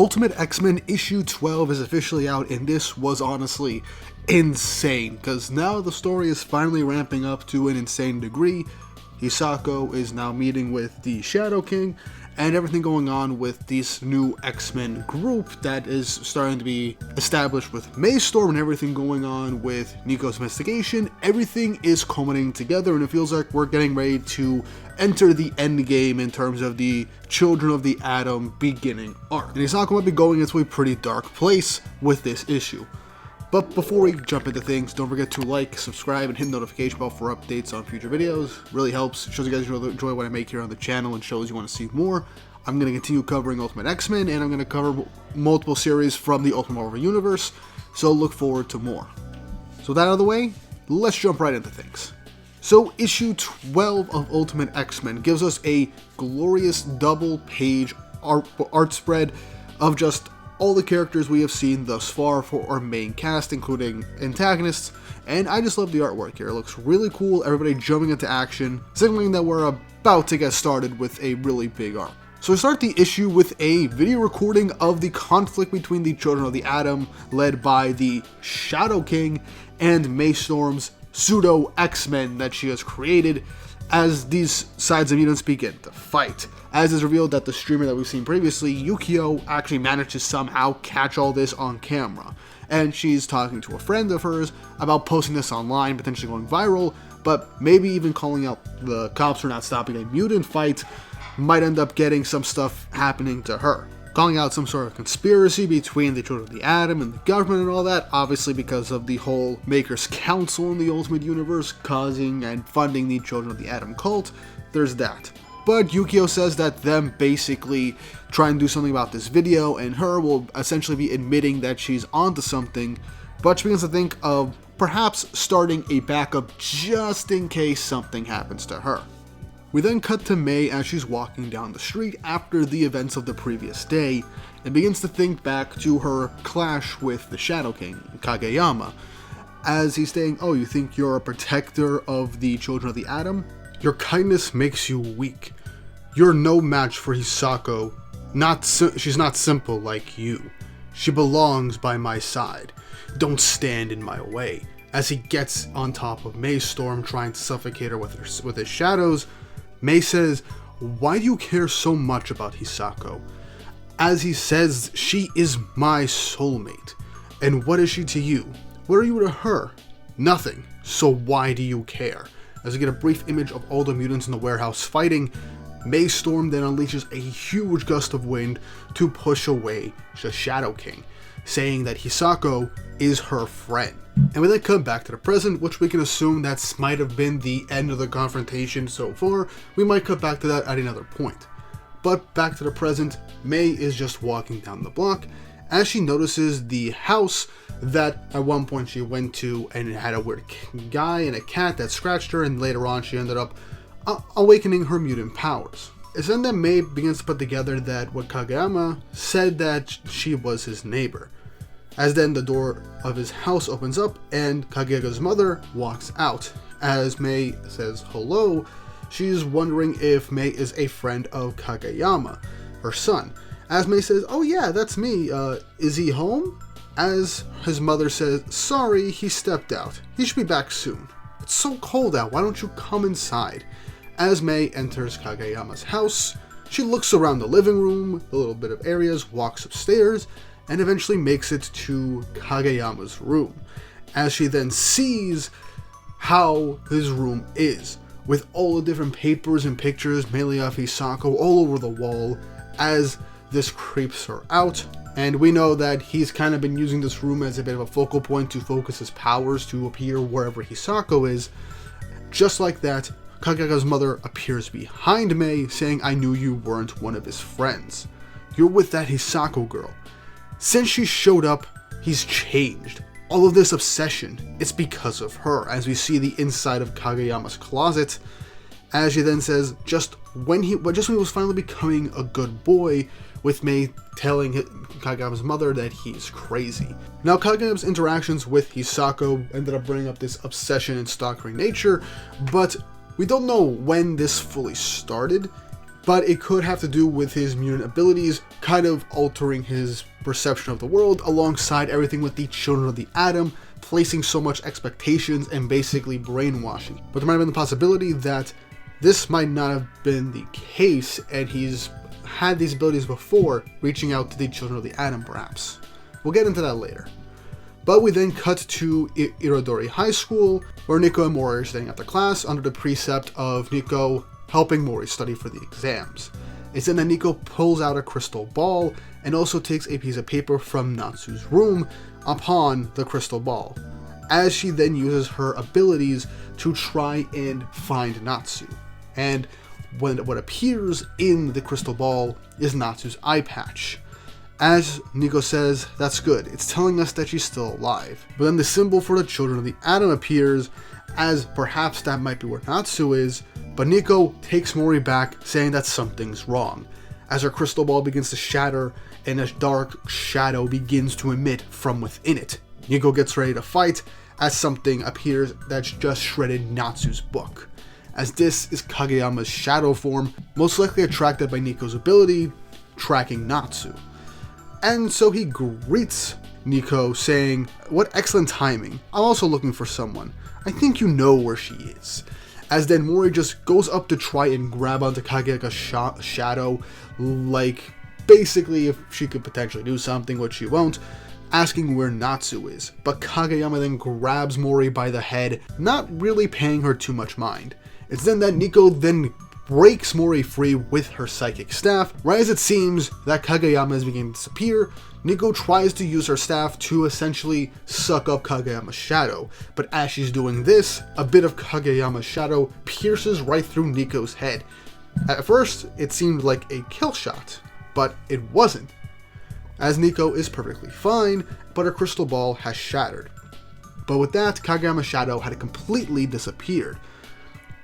Ultimate X-Men issue 12 is officially out, and this was honestly insane, because now the story is finally ramping up to an insane degree. Hisako is now meeting with the Shadow King, and everything going on with this new X-Men group that is starting to be established with Maystorm, and everything going on with Nico's investigation. Everything is culminating together, and it feels like we're getting ready to enter the end game in terms of the Children of the Atom beginning arc. And Hisako might be going into a pretty dark place with this issue. But before we jump into things, don't forget to like, subscribe, and hit the notification bell for updates on future videos. Really helps, shows you guys enjoy what I make here on the channel and shows you want to see more. I'm going to continue covering Ultimate X-Men, and I'm going to cover multiple series from the Ultimate Marvel Universe, so look forward to more. So with that out of the way, let's jump right into things. So issue 12 of Ultimate X-Men gives us a glorious double-page art spread of just all the characters we have seen thus far for our main cast, including antagonists, and I just love the artwork here. It looks really cool, everybody jumping into action, signaling that we're about to get started with a really big arc. So we start the issue with a video recording of the conflict between the Children of the Atom, led by the Shadow King and Maystorm's pseudo X-Men that she has created, as these sides of mutants begin to fight. As is revealed that the streamer that we've seen previously, Yukio, actually managed to somehow catch all this on camera. And she's talking to a friend of hers about posting this online, potentially going viral, but maybe even calling out the cops for not stopping a mutant fight might end up getting some stuff happening to her. Calling out some sort of conspiracy between the Children of the Atom and the government and all that, obviously because of the whole Makers Council in the Ultimate Universe causing and funding the Children of the Atom cult. There's that. But Yukio says that them basically try and do something about this video, and her will essentially be admitting that she's onto something, but she begins to think of perhaps starting a backup just in case something happens to her. We then cut to Mei as she's walking down the street after the events of the previous day, and begins to think back to her clash with the Shadow King, Kageyama, as he's saying, "Oh, you think you're a protector of the Children of the Atom? Your kindness makes you weak. You're no match for Hisako. She's not simple like you. She belongs by my side. Don't stand in my way." As he gets on top of Maystorm, trying to suffocate her with his shadows, Mei says, "Why do you care so much about Hisako?" As he says, "She is my soulmate. And what is she to you? What are you to her? Nothing. So why do you care?" As we get a brief image of all the mutants in the warehouse fighting, Maystorm then unleashes a huge gust of wind to push away the Shadow King, saying that Hisako is her friend. And we then come back to the present, which we can assume that might have been the end of the confrontation so far. We might cut back to that at another point. But back to the present, Mei is just walking down the block as she notices the house that at one point she went to, and it had a weird guy and a cat that scratched her, and later on she ended up awakening her mutant powers. It's then that Mei begins to put together that what Kageyama said that she was his neighbor. As then the door of his house opens up and Kageyama's mother walks out. As Mei says hello, she's wondering if Mei is a friend of Kageyama, her son. As Mei says, "Oh yeah, that's me, is he home?" As his mother says, "Sorry, he stepped out. He should be back soon. It's so cold out, why don't you come inside?" As Mei enters Kageyama's house, she looks around the living room, a little bit of areas, walks upstairs, and eventually makes it to Kageyama's room. As she then sees how his room is, with all the different papers and pictures, mainly of Hisako, all over the wall, as this creeps her out. And we know that he's kind of been using this room as a bit of a focal point to focus his powers to appear wherever Hisako is. Just like that, Kageyama's mother appears behind Mei, saying, "I knew you weren't one of his friends. You're with that Hisako girl. Since she showed up, he's changed. All of this obsession, it's because of her," as we see the inside of Kageyama's closet. As she then says, just when he was finally becoming a good boy, with Mei telling Kageyama's mother that he's crazy. Now, Kageyama's interactions with Hisako ended up bringing up this obsession and stalkering nature, but we don't know when this fully started. but it could have to do with his mutant abilities kind of altering his perception of the world, alongside everything with the Children of the Atom, placing so much expectations and basically brainwashing. But there might have been the possibility that this might not have been the case, and he's had these abilities before, reaching out to the Children of the Atom perhaps. We'll get into that later. But we then cut to Irodori High School, where Nico and Mori are studying after class under the precept of Nico helping Mori study for the exams. It's then that Nico pulls out a crystal ball and also takes a piece of paper from Natsu's room upon the crystal ball, as she then uses her abilities to try and find Natsu. And what appears in the crystal ball is Natsu's eye patch. As Nico says, that's good, it's telling us that she's still alive. But then the symbol for the Children of the Atom appears, as perhaps that might be where Natsu is, but Nico takes Mori back, saying that something's wrong, as her crystal ball begins to shatter and a dark shadow begins to emit from within it. Nico gets ready to fight, as something appears that's just shredded Natsu's book, as this is Kageyama's shadow form, most likely attracted by Nico's ability, tracking Natsu. And so he greets Nico, saying, "What excellent timing. I'm also looking for someone. I think you know where she is." As then Mori just goes up to try and grab onto Kageyama's shadow, like basically if she could potentially do something, which she won't, asking where Natsu is. But Kageyama then grabs Mori by the head, not really paying her too much mind. It's then that Nico then breaks Mori free with her psychic staff. Right as it seems that Kageyama is beginning to disappear, Nico tries to use her staff to essentially suck up Kageyama's shadow, but as she's doing this, a bit of Kageyama's shadow pierces right through Nico's head. At first, it seemed like a kill shot, but it wasn't, as Nico is perfectly fine, but her crystal ball has shattered. But with that, Kageyama's shadow had completely disappeared,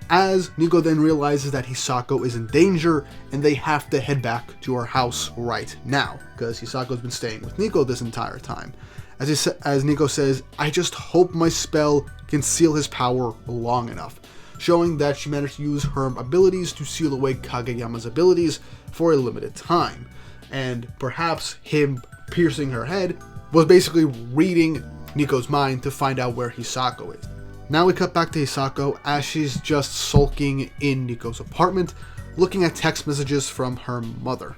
as Nico then realizes that Hisako is in danger and they have to head back to her house right now, because Hisako's been staying with Nico this entire time. As Nico says, "I just hope my spell can seal his power long enough," showing that she managed to use her abilities to seal away Kageyama's abilities for a limited time, and perhaps him piercing her head was basically reading Nico's mind to find out where Hisako is. Now we cut back to Hisako as she's just sulking in Nico's apartment, looking at text messages from her mother.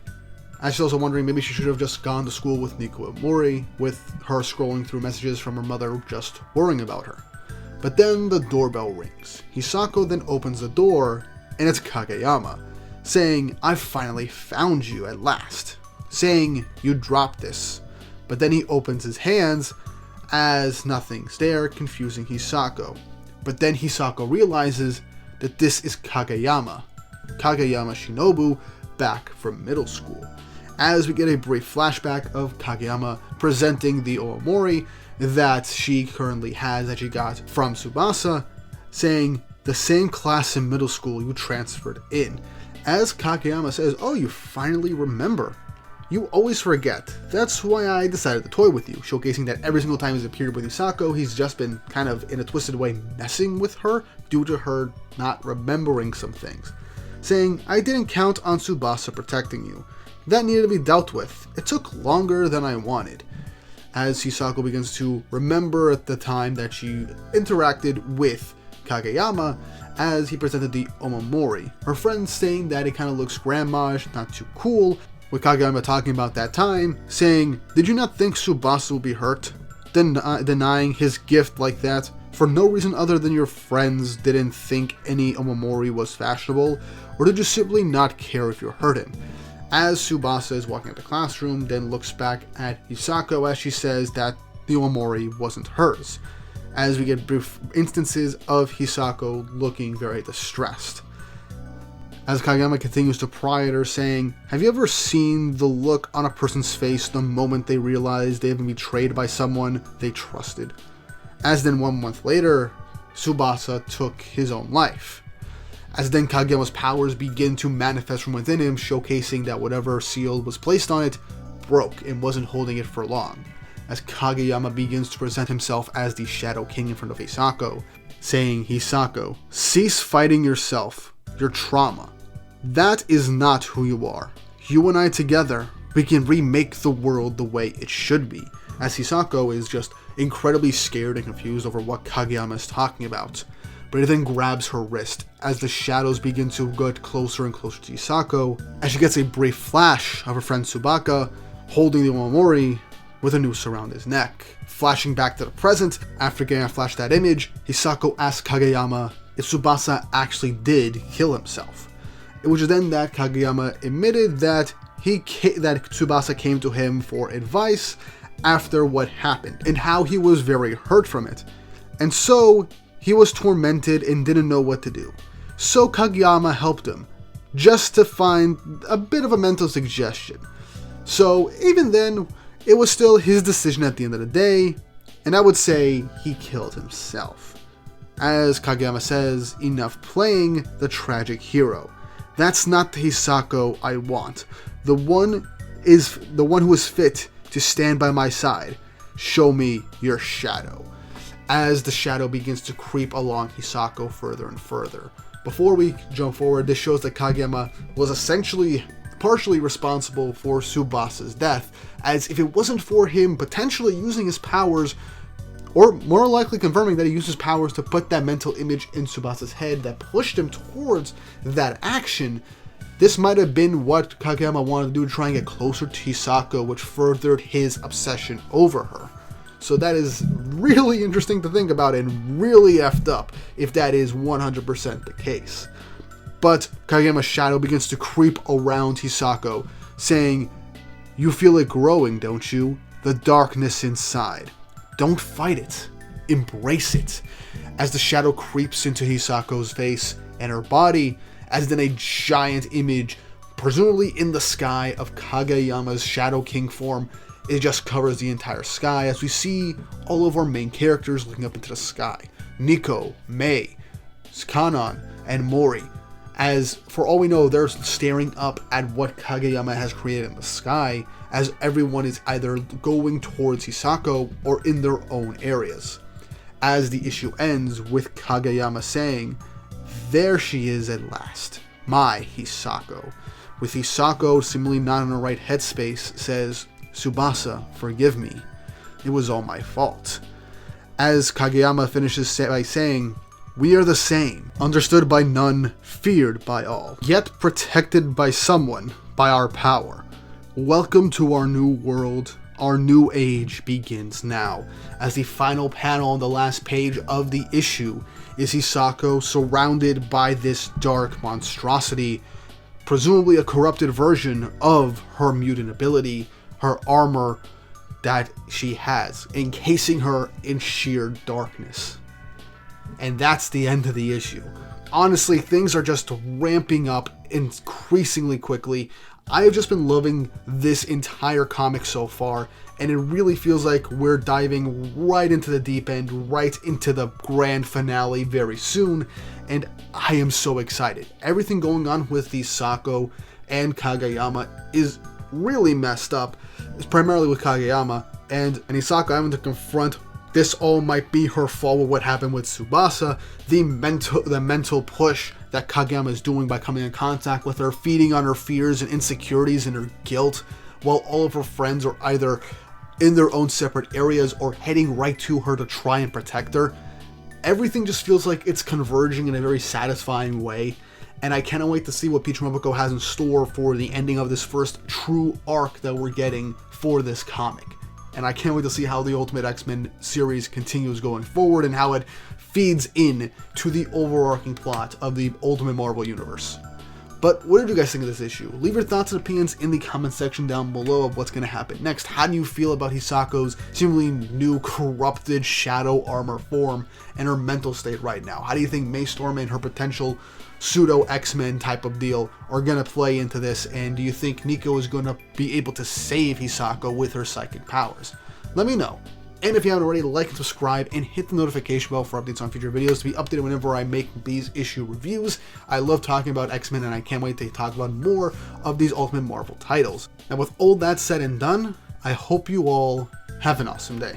As she's also wondering maybe she should have just gone to school with Nico and Mori, with her scrolling through messages from her mother just worrying about her. But then the doorbell rings. Hisako then opens the door, and it's Kageyama, saying, "I've finally found you at last," saying, "You dropped this." But then he opens his hands, as nothing's there, confusing Hisako. But then Hisako realizes that this is Kageyama Shinobu, back from middle school, as we get a brief flashback of Kageyama presenting the Omori that she currently has, that she got from Tsubasa, saying, "The same class in middle school you transferred in," as Kageyama says, "Oh, you finally remember. You always forget. That's why I decided to toy with you," showcasing that every single time he's appeared with Hisako, he's just been kind of, in a twisted way, messing with her due to her not remembering some things. Saying, "I didn't count on Tsubasa protecting you. That needed to be dealt with. It took longer than I wanted." As Hisako begins to remember at the time that she interacted with Kageyama, as he presented the Omamori. Her friends saying that it kind of looks grandma-ish, not too cool, with Kageyama talking about that time, saying, "Did you not think Tsubasa would be hurt? Denying his gift like that, for no reason other than your friends didn't think any Omamori was fashionable, or did you simply not care if you hurt him?" As Tsubasa is walking out the classroom, then looks back at Hisako as she says that the Omamori wasn't hers, as we get brief instances of Hisako looking very distressed. As Kageyama continues to pry at her, saying, "Have you ever seen the look on a person's face the moment they realize they have been betrayed by someone they trusted?" As then 1 month later, Tsubasa took his own life. As then Kageyama's powers begin to manifest from within him, showcasing that whatever seal was placed on it broke and wasn't holding it for long. As Kageyama begins to present himself as the Shadow King in front of Hisako, saying, "Hisako, cease fighting yourself, your trauma. That is not who you are. You and I together, we can remake the world the way it should be, as Hisako is just incredibly scared and confused over what Kageyama is talking about. But he then grabs her wrist as the shadows begin to get closer and closer to Hisako, as she gets a brief flash of her friend Tsubaka holding the Omamori with a noose around his neck. Flashing back to the present, after getting a flash that image, Hisako asks Kageyama if Tsubasa actually did kill himself. It was then that Kageyama admitted that Tsubasa came to him for advice after what happened, and how he was very hurt from it. And so, he was tormented and didn't know what to do. So Kageyama helped him, just to find a bit of a mental suggestion. So even then, it was still his decision at the end of the day, and I would say he killed himself. As Kageyama says, enough playing the tragic hero. That's not the Hisako I want. The one who is fit to stand by my side. Show me your shadow. As the shadow begins to creep along Hisako further and further. Before we jump forward, this shows that Kageyama was essentially partially responsible for Tsubasa's death, as if it wasn't for him potentially using his powers, or more likely confirming that he used his powers to put that mental image in Tsubasa's head that pushed him towards that action, this might have been what Kageyama wanted to do to try and get closer to Hisako, which furthered his obsession over her. So that is really interesting to think about and really effed up if that is 100% the case. But Kageyama's shadow begins to creep around Hisako, saying, "You feel it growing, don't you? The darkness inside. Don't fight it. Embrace it." As the shadow creeps into Hisako's face and her body, as then a giant image, presumably in the sky, of Kageyama's Shadow King form, it just covers the entire sky as we see all of our main characters looking up into the sky. Nico, Mei, Kanon, and Mori. As for all we know, they're staring up at what Kageyama has created in the sky, as everyone is either going towards Hisako or in their own areas. As the issue ends with Kageyama saying, "There she is at last, my Hisako." With Hisako seemingly not in the right headspace, says, "Tsubasa, forgive me. It was all my fault." As Kageyama finishes by saying, "We are the same, understood by none, feared by all, yet protected by someone, by our power. Welcome to our new world. Our new age begins now." As the final panel on the last page of the issue is Hisako surrounded by this dark monstrosity, presumably a corrupted version of her mutant ability, her armor that she has, encasing her in sheer darkness. And that's the end of the issue. Honestly, things are just ramping up increasingly quickly. I have just been loving this entire comic so far, and it really feels like we're diving right into the deep end, right into the grand finale very soon, and I am so excited. Everything going on with Hisako and Kageyama is really messed up. It's primarily with Kageyama, and Hisako having to confront this all might be her fault with what happened with Tsubasa, the mental push that Kageyama is doing by coming in contact with her, feeding on her fears and insecurities and her guilt, while all of her friends are either in their own separate areas or heading right to her to try and protect her. Everything just feels like it's converging in a very satisfying way, and I cannot wait to see what Peach Momoko has in store for the ending of this first true arc that we're getting for this comic. And I can't wait to see how the Ultimate X-Men series continues going forward and how it feeds in to the overarching plot of the Ultimate Marvel Universe. But what did you guys think of this issue? Leave your thoughts and opinions in the comment section down below of what's going to happen next. How do you feel about Hisako's seemingly new corrupted shadow armor form and her mental state right now? How do you think May Storm and her potential pseudo X-Men type of deal are going to play into this? And do you think Nico is going to be able to save Hisako with her psychic powers? Let me know. And if you haven't already, like and subscribe and hit the notification bell for updates on future videos to be updated whenever I make these issue reviews. I love talking about X-Men and I can't wait to talk about more of these Ultimate Marvel titles. Now with all that said and done, I hope you all have an awesome day.